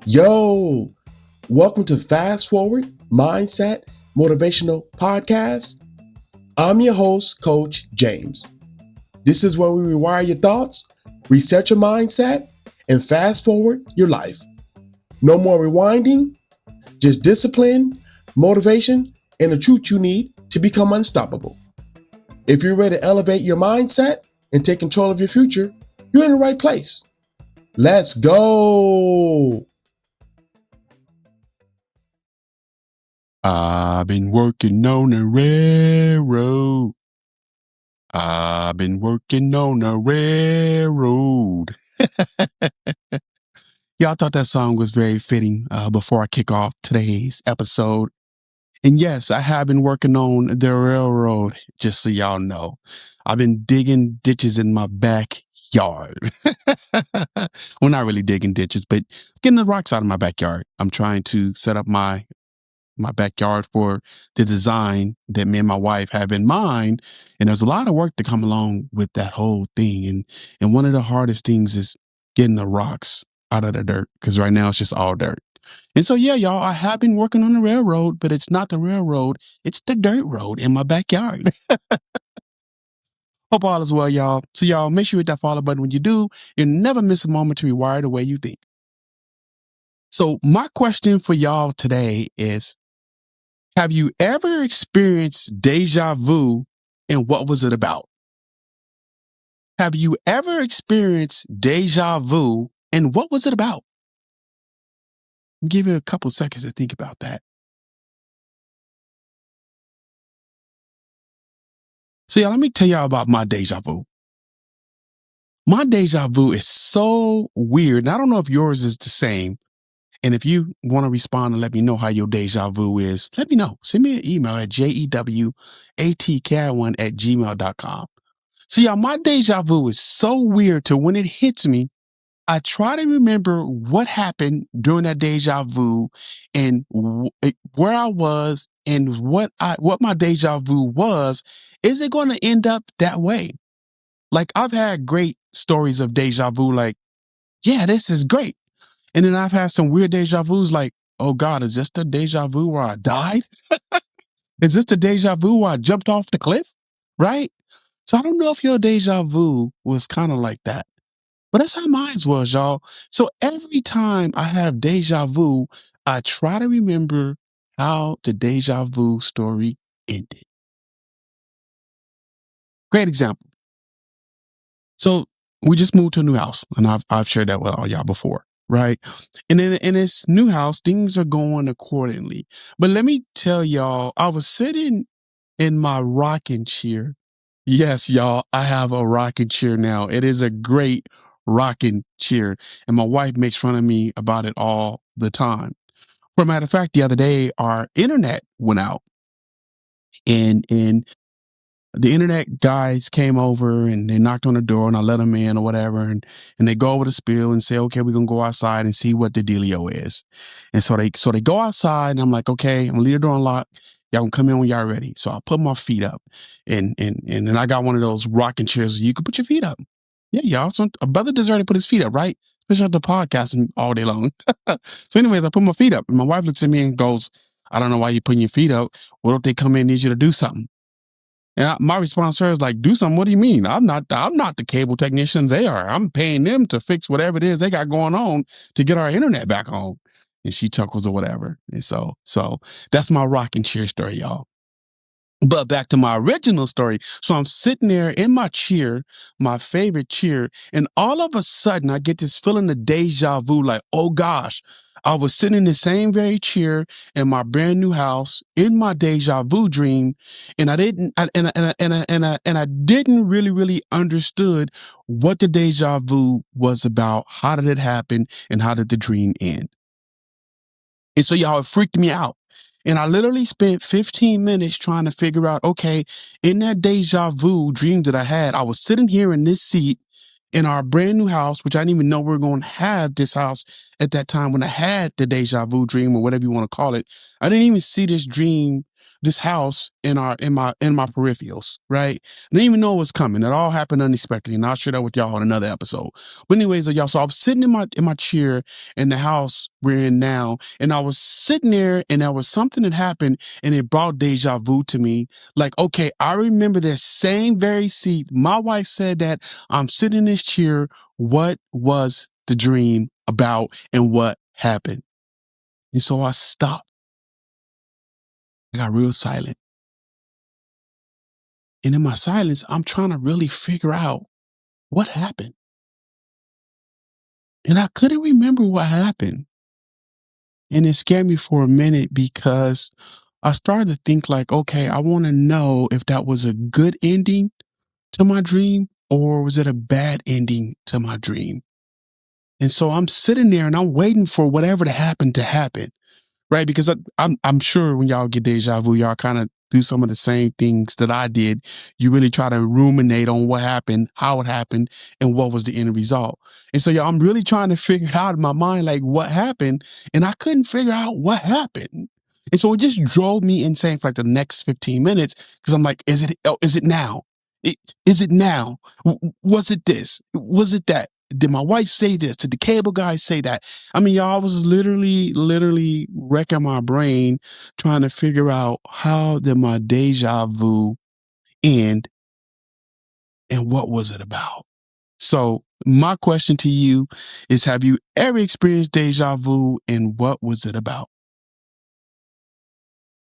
Yo, welcome to Fast Forward Mindset Motivational Podcast. I'm your host, Coach James. This is where we rewire your thoughts, reset your mindset, and fast forward your life. No more rewinding, just discipline, motivation, and the truth you need to become unstoppable. If you're ready to elevate your mindset and take control of your future, you're in the right place. Let's go. I've been working on the railroad. I've been working on the railroad. Y'all thought that song was very fitting before I kick off today's episode. And yes, I have been working on the railroad, just so y'all know. I've been digging ditches in my backyard. Well, not really digging ditches, but getting the rocks out of my backyard. I'm trying to set up my backyard for the design that me and my wife have in mind. And there's a lot of work to come along with that whole thing. And one of the hardest things is getting the rocks out of the dirt, because right now it's just all dirt. And so, yeah, y'all, I have been working on the railroad, but it's not the railroad. It's the dirt road in my backyard. Hope all is well, y'all. So, y'all, make sure you hit that follow button when you do. You'll never miss a moment to rewire the way you think. So, my question for y'all today is, have you ever experienced deja vu, and what was it about? Have you ever experienced deja vu, and what was it about? I'll give you a couple seconds to think about that. So, yeah, let me tell y'all about my deja vu. My deja vu is so weird. And I don't know if yours is the same. And if you want to respond and let me know how your deja vu is, let me know. Send me an email at jewatk1@gmail.com. So, y'all, my deja vu is so weird to when it hits me, I try to remember what happened during that deja vu and where I was and what my deja vu was. Is it going to end up that way? Like, I've had great stories of deja vu, like, yeah, this is great. And then I've had some weird deja vus like, oh God, is this the deja vu where I died? Is this the deja vu where I jumped off the cliff? Right? So I don't know if your deja vu was kind of like that. But that's how mine was, y'all. So every time I have deja vu, I try to remember how the deja vu story ended. Great example. So we just moved to a new house, and I've shared that with all y'all before, right? And in this new house, things are going accordingly. But let me tell y'all, I was sitting in my rocking chair. Yes, y'all, I have a rocking chair now. It is a great rocking chair. And my wife makes fun of me about it all the time. For a matter of fact, the other day, our internet went out, and the internet guys came over and they knocked on the door, and I let them in or whatever. And they go over the spiel and say, okay, we're going to go outside and see what the dealio is. And so they go outside, and I'm like, okay, I'm going to leave the door unlocked. Y'all can come in when y'all ready. So I put my feet up, and then I got one of those rocking chairs. You can put your feet up. Yeah, y'all. So a brother deserves to put his feet up, right? Especially after podcasting all day long. So anyways, I put my feet up, and my wife looks at me and goes, I don't know why you're putting your feet up. What if they come in and need you to do something? And my response to her is like, do something. What do you mean? I'm not the cable technician. They are. I'm paying them to fix whatever it is they got going on to get our internet back on. And she chuckles or whatever. And so that's my rocking chair story, y'all. But back to my original story. So I'm sitting there in my chair, my favorite chair, and all of a sudden I get this feeling of deja vu, like, oh gosh, I was sitting in the same very chair in my brand new house in my deja vu dream, and I didn't, and I didn't really understood what the deja vu was about. How did it happen, and how did the dream end? And so, y'all, it freaked me out. And I literally spent 15 minutes trying to figure out, okay, in that deja vu dream that I had, I was sitting here in this seat in our brand new house, which I didn't even know we were going to have this house at that time when I had the deja vu dream, or whatever you want to call it. I didn't even see this dream this house in my peripherals, right? I didn't even know it was coming. It all happened unexpectedly, and I'll share that with y'all on another episode. But anyways, y'all, so I was sitting in my chair in the house we're in now, and I was sitting there, and there was something that happened, and it brought deja vu to me. Like, okay, I remember that same very seat. My wife said that I'm sitting in this chair. What was the dream about, and what happened? And so I stopped. I got real silent. And in my silence, I'm trying to really figure out what happened. And I couldn't remember what happened. And it scared me for a minute because I started to think like, okay, I want to know if that was a good ending to my dream or was it a bad ending to my dream? And so I'm sitting there and I'm waiting for whatever to happen. Right? Because I'm sure when y'all get deja vu, y'all kind of do some of the same things that I did. You really try to ruminate on what happened, how it happened, and what was the end result. And so, y'all, I'm really trying to figure it out in my mind, like what happened, and I couldn't figure out what happened. And so it just drove me insane for like the next 15 minutes because I'm like, is it now? Is it now? Was it this? Was it that? Did my wife say this? Did the cable guy say that? I mean, y'all, I was literally wrecking my brain trying to figure out how did my deja vu end and what was it about? So my question to you is, have you ever experienced deja vu and what was it about?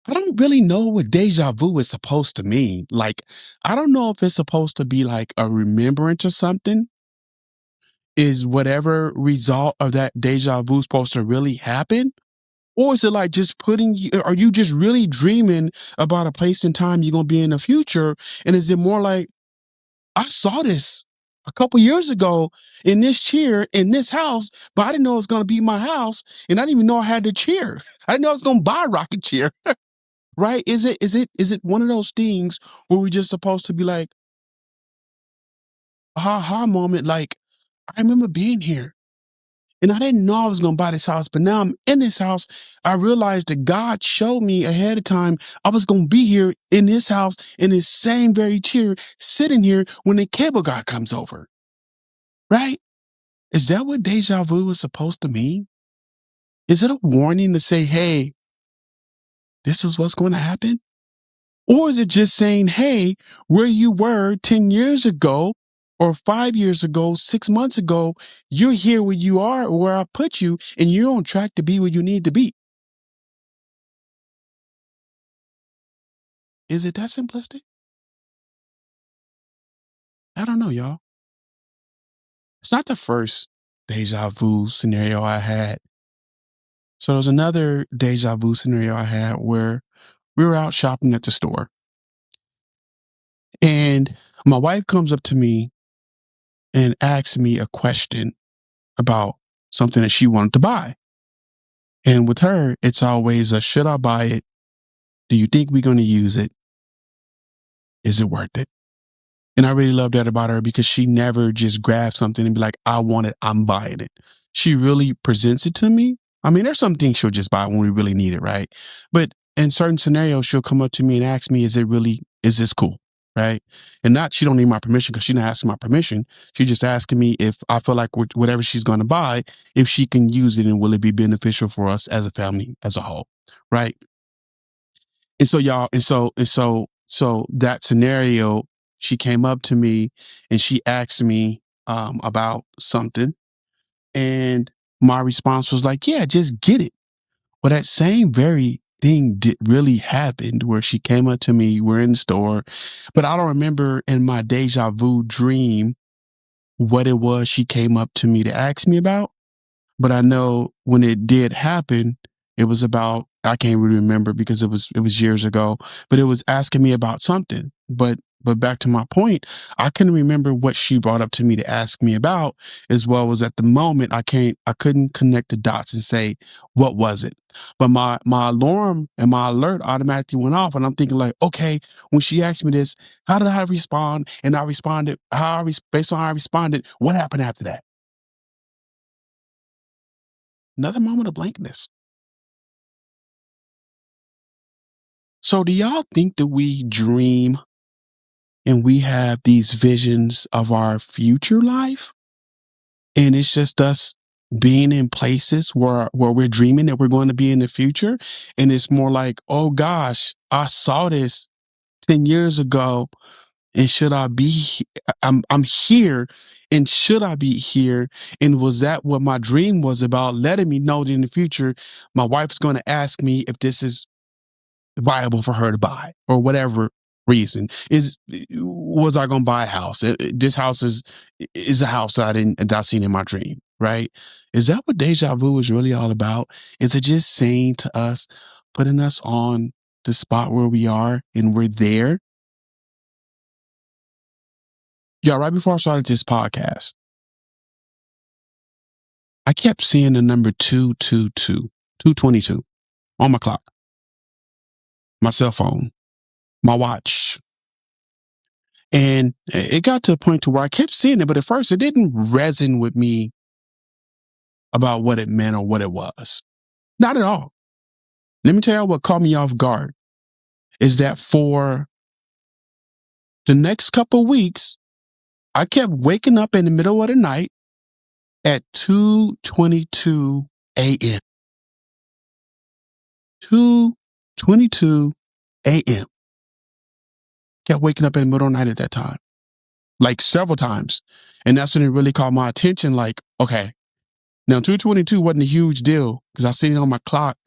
I don't really know what deja vu is supposed to mean. Like, I don't know if it's supposed to be like a remembrance or something. Is whatever result of that deja vu supposed to really happen? Or is it like just are you just really dreaming about a place and time you're going to be in the future? And is it more like, I saw this a couple years ago in this chair in this house, but I didn't know it was going to be my house. And I didn't even know I had the chair. I didn't know I was going to buy a rocket chair. Right? Is it one of those things where we're just supposed to be like, ha ha moment? Like, I remember being here. And I didn't know I was going to buy this house, but now I'm in this house. I realized that God showed me ahead of time I was going to be here in this house in this same very chair, sitting here when the cable guy comes over. Right? Is that what deja vu is supposed to mean? Is it a warning to say, hey, this is what's going to happen? Or is it just saying, hey, where you were 10 years ago or 5 years ago, 6 months ago, you're here where you are, where I put you, and you're on track to be where you need to be? Is it that simplistic? I don't know, y'all. It's not the first deja vu scenario I had. So there was another deja vu scenario I had where we were out shopping at the store, and my wife comes up to me and asks me a question about something that she wanted to buy. And with her, it's always a, should I buy it? Do you think we're going to use it? Is it worth it? And I really love that about her because she never just grabs something and be like, I want it, I'm buying it. She really presents it to me. I mean, there's some things she'll just buy when we really need it, right? But in certain scenarios, she'll come up to me and ask me, is this cool? Right. And not, she don't need my permission because she's not asking my permission. She's just asking me if I feel like whatever she's going to buy, if she can use it and will it be beneficial for us as a family as a whole. Right. And so y'all, so that scenario, she came up to me and she asked me about something, and my response was like, "Yeah, just get it." Well, that same very thing did really happened where she came up to me. We're in the store, but I don't remember in my deja vu dream what it was she came up to me to ask me about. But I know when it did happen, it was about, I can't really remember because it was years ago, but it was asking me about something. But back to my point, I couldn't remember what she brought up to me to ask me about, as well as at the moment I couldn't connect the dots and say what was it. But my alarm and my alert automatically went off, and I'm thinking like, okay, when she asked me this, how did I respond? And I responded based on how I responded. What happened after that? Another moment of blankness. So do y'all think that we dream and we have these visions of our future life? And it's just us being in places where we're dreaming that we're going to be in the future. And it's more like, oh gosh, I saw this 10 years ago. And should I be I'm here, and should I be here? And was that what my dream was about? Letting me know that in the future my wife's going to ask me if this is viable for her to buy, or whatever reason. Was I going to buy a house? This house is a house that I seen in my dream, right? Is that what deja vu is really all about? Is it just saying to us, putting us on the spot where we are and we're there? Yeah, right before I started this podcast, I kept seeing the number 222, 222 on my clock, my cell phone, my watch. And it got to a point to where I kept seeing it, but at first it didn't resonate with me about what it meant or what it was. Not at all. Let me tell you what caught me off guard is that for the next couple of weeks, I kept waking up in the middle of the night at 2:22 a.m. 2:22 a.m. Kept waking up in the middle of the night at that time, like several times. And that's when it really caught my attention. Like, okay, now 2:22 wasn't a huge deal because I seen it on my clock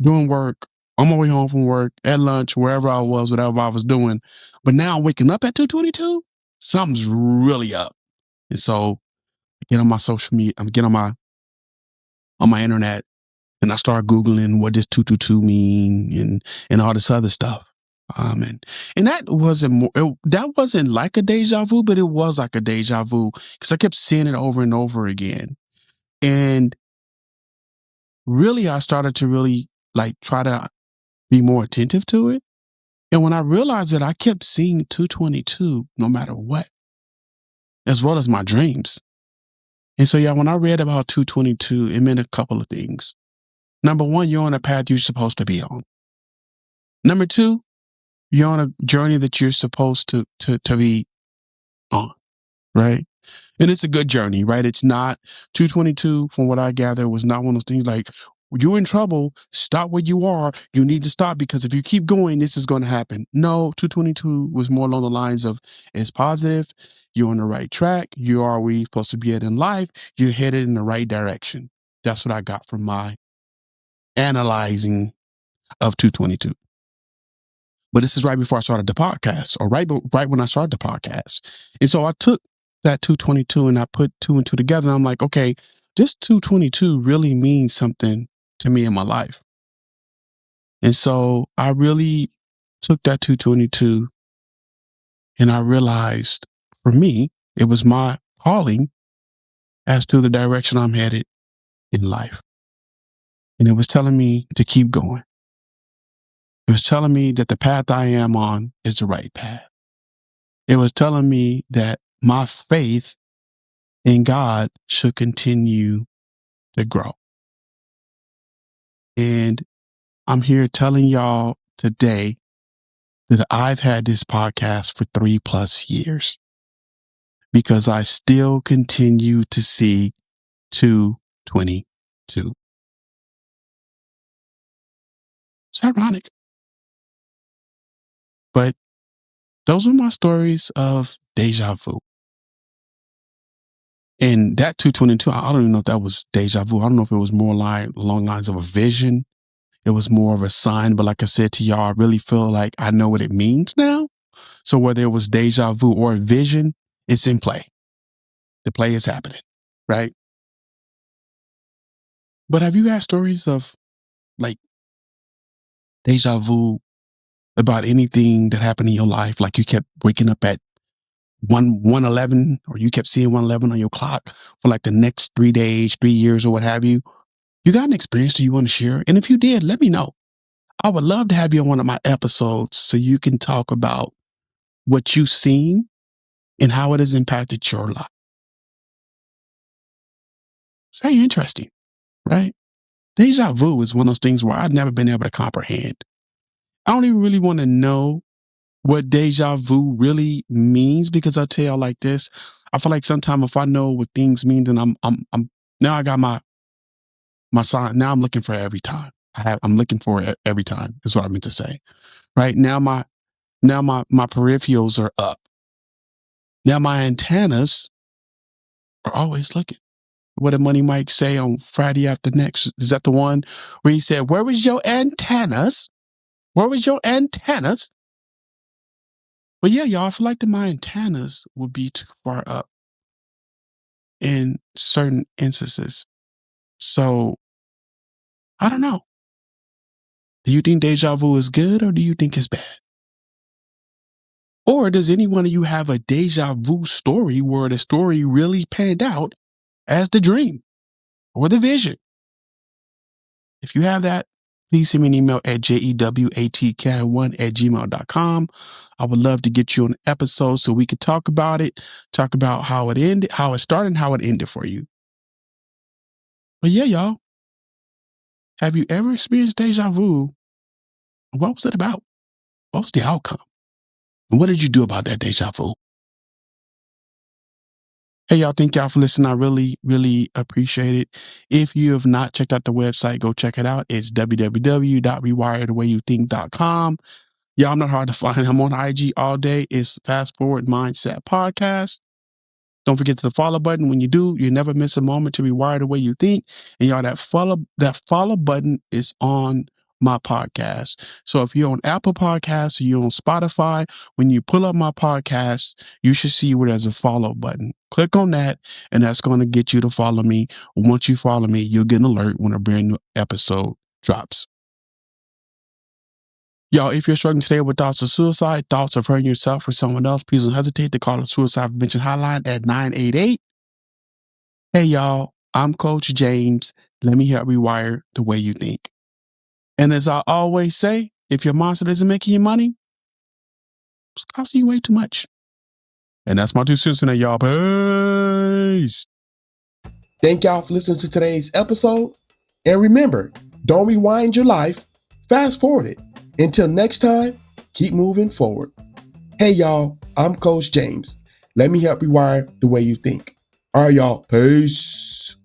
doing work, on my way home from work, at lunch, wherever I was, whatever I was doing. But now I'm waking up at 2:22. Something's really up. And so I get on my social media, I'm getting on my internet, and I start Googling what does 222 mean and all this other stuff. And that that wasn't like a deja vu, but it was like a deja vu because I kept seeing it over and over again. And really, I started to really like try to be more attentive to it. And when I realized that I kept seeing 222 no matter what, as well as my dreams. And so, yeah, when I read about 222, it meant a couple of things. Number one, you're on a path you're supposed to be on. Number two, you're on a journey that you're supposed to be on, right? And it's a good journey, right? It's not 222, from what I gather, was not one of those things like, you're in trouble, stop where you are. You need to stop because if you keep going, this is going to happen. No, 222 was more along the lines of it's positive. You're on the right track. You are where you're supposed to be at in life. You're headed in the right direction. That's what I got from my analyzing of 222. But this is right before I started the podcast, or right when I started the podcast. And so I took that 222 and I put two and two together. And I'm like, okay, this 222 really means something to me in my life. And so I really took that 222 and I realized for me, it was my calling as to the direction I'm headed in life. And it was telling me to keep going. It was telling me that the path I am on is the right path. It was telling me that my faith in God should continue to grow. And I'm here telling y'all today that I've had this podcast for 3+ years because I still continue to see 222. It's ironic. But those are my stories of deja vu. And that 222, I don't even know if that was deja vu. I don't know if it was more along lines of a vision. It was more of a sign. But like I said to y'all, I really feel like I know what it means now. So whether it was deja vu or a vision, it's in play. The play is happening, right? But have you had stories of like deja vu about anything that happened in your life? Like you kept waking up at 111, or you kept seeing 111 on your clock for like the next 3 days, 3 years, or what have you. You got an experience that you want to share? And if you did, let me know. I would love to have you on one of my episodes so you can talk about what you've seen and how it has impacted your life. It's very interesting, right? Deja vu is one of those things where I've never been able to comprehend. I don't even really want to know what deja vu really means, because I'll tell y'all like this. I feel like sometimes if I know what things mean, then I'm now I got my sign. Now I'm looking for it every time. I'm looking for it every time, is what I meant to say. Right? Now my peripherals are up. Now my antennas are always looking. What did Money Mike say on Friday After Next? Is that the one where he said, "Where was your antennas? Where was your antennas?" But yeah, y'all, I feel like that my antennas would be too far up in certain instances. So I don't know. Do you think deja vu is good, or do you think it's bad? Or does any one of you have a deja vu story where the story really panned out as the dream or the vision? If you have that, please send me an email at jewatk1@gmail.com. I would love to get you on an episode so we could talk about it, talk about how it ended, how it started, and how it ended for you. But yeah, y'all, have you ever experienced deja vu? What was it about? What was the outcome? And what did you do about that deja vu? Hey, y'all, thank y'all for listening. I really, really appreciate it. If you have not checked out the website, go check it out. It's www.rewirethewayouthink.com. Yeah, I'm not hard to find. I'm on IG all day. It's Fast Forward Mindset Podcast. Don't forget the follow button. When you do, you never miss a moment to rewire the way you think. And y'all, that follow button is on my podcast. So if you're on Apple Podcasts or you're on Spotify, when you pull up my podcast, you should see where there's a follow button. Click on that, and that's going to get you to follow me. Once you follow me, you'll get an alert when a brand new episode drops. Y'all, if you're struggling today with thoughts of suicide, thoughts of hurting yourself or someone else, please don't hesitate to call the Suicide Prevention Hotline at 988. Hey, y'all, I'm Coach James. Let me help rewire the way you think. And as I always say, if your monster isn't making you money, it's costing you way too much. And that's my 2 cents in it, y'all. Peace. Thank y'all for listening to today's episode. And remember, don't rewind your life, fast forward it. Until next time, keep moving forward. Hey, y'all, I'm Coach James. Let me help rewire the way you think. All right, y'all. Peace.